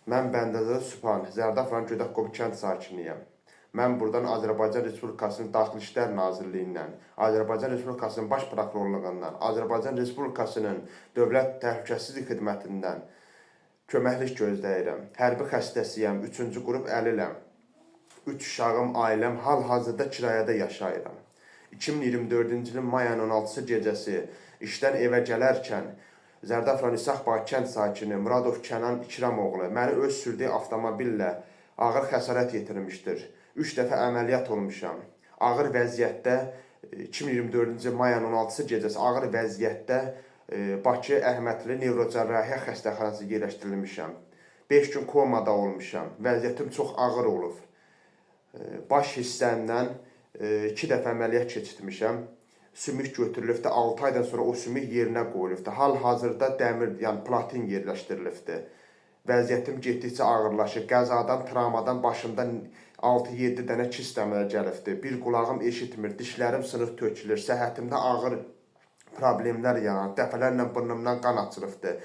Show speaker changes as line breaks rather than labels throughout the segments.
Mən Bəndəzədə Sübhan, Zərdab rayon Gödəkqovu kənd sakiniyəm. Mən buradan Azərbaycan Respublikasının Daxili İşlər Nazirliyindən, Azərbaycan Respublikasının Baş Prokurorluğundan, Azərbaycan Respublikasının Dövlət Təhlükəsizlik Xidmətindən köməklik gözləyirəm. Hərbi xəstəsiyəm, 3-cü qrup əliləm. 3 uşağım, ailəm hal-hazırda kirayədə yaşayıram. 2024-cü ilin may ayının 16-sı gecəsi işdən evə gələrkən Zərdab rayon İsaqbağ kənd sakini Muradov Kənan İkramoğlu məni öz sürdüyü avtomobillə ağır xəsarət yetirmişdir. 3 dəfə əməliyyat olmuşam. Ağır vəziyyətdə 2024-cü may ayının 16-sı gecəsi ağır vəziyyətdə Bakı Əhmədli Nevrocərrahiyyə xəstəxanasına yerləşdirilmişəm. 5 gün komada olmuşam. Vəziyyətim çox ağır olub. Baş hissəmdən 2 dəfə əməliyyat keçirmişəm. Sümük götürülübdür, 6 aydan sonra o sümük yerinə qoyulubdur. Hal-hazırda dəmir, yəni platin yerləşdirilibdir. Vəziyyətim getdikcə ağırlaşır. Qəzadan, travmadan başımda 6-7 dənə kist əmələ gəlibdir. Bir qulağım eşitmir, dişlərim sınıq tökülür, səhhətimdə ağır problemlər yaranır. Dəfələrlə burnumdan qan açılıbdır.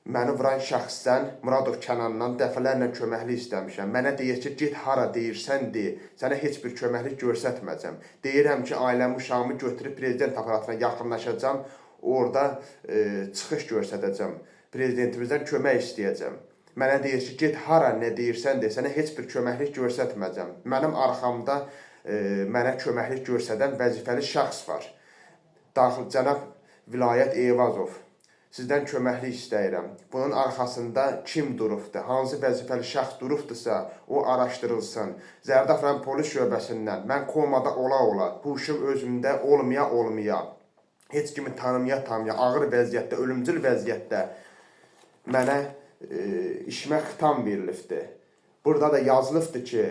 Məni vuran şəxsdən Muradov Kənandan dəfələrlə köməklik istəmişəm. Mənə deyir ki, get hara deyirsən de, sənə heç bir köməklik göstərməyəcəm. Deyirəm ki, ailəmi, uşağımı götürüb prezident aparatına yaxınlaşacam, orada çıxış göstərəcəm. Prezidentimizdən kömək istəyəcəm. Mənə deyir ki, get hara nə deyirsən de, sənə heç bir köməklik göstərməyəcəm. Mənim arxamda mənə köməklik göstərən vəzifəli şəxs var. Cənab Vilayət Eyvazov. Sizdən köməklik istəyirəm. Bunun arxasında kim durubdur, hansı vəzifəli şəxs durubdursa, o araşdırılsın. Zərdab rayon polis şöbəsindən mən komada ola-ola, huşum özümdə olmaya, heç kimi tanımaya, ağır vəziyyətdə, ölümcül vəziyyətdə mənə işimə xitam verilibdir. Burada da yazılıbdır ki,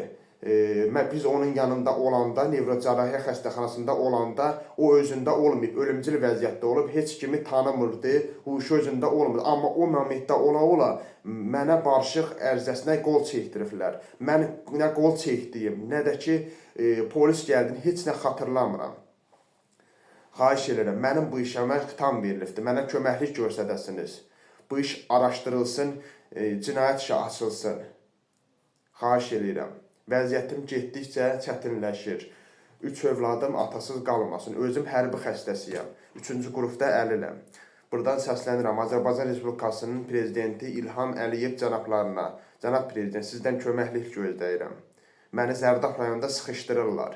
biz onun yanında olanda, Nevrocərrahiyyə xəstəxanasında olanda, o özündə olmayıb, ölümcül vəziyyətdə olub, heç kimi tanımırdı, huşu özündə olmurdu. Amma o məmətdə ola-ola mənə barışıq ərizəsinə qol çəkdiriblər. Mən nə qol çəkdiyim, nə də ki, polis gəldiyini heç nə xatırlamıram. Xahiş edirəm, mənim bu işəmə xitam verilibdir, mənə köməklik göstərəsiniz. Bu iş araşdırılsın, cinayət işi açılsın. Xahiş edirəm. Vəziyyətim getdikcə çətinləşir. 3 övladım atasız qalmasın. Özüm hərbi xəstəsiyəm. 3-cü qrupda əliləm. Buradan səslənirəm Azərbaycan Respublikasının prezidenti İlham Əliyev cənablarına. Cənab prezident, sizdən köməklik gözləyirəm. Məni Zərdab rayonunda sıxışdırırlar.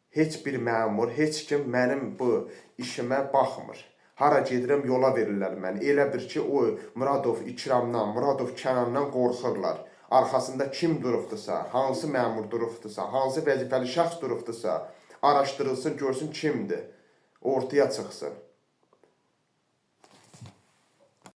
Heç bir məmur, heç kim mənim bu işimə baxmır. Hara gedirəm yola verirlər məni. Elə bir ki, o Muradov İkramdan, Muradov Kənandan qorxurlar. Arxasında kim durubdursa, hansı məmur durubdursa, hansı vəzifəli şəxs durubdursa, araşdırılsın, görsün kimdir, ortaya çıxsın.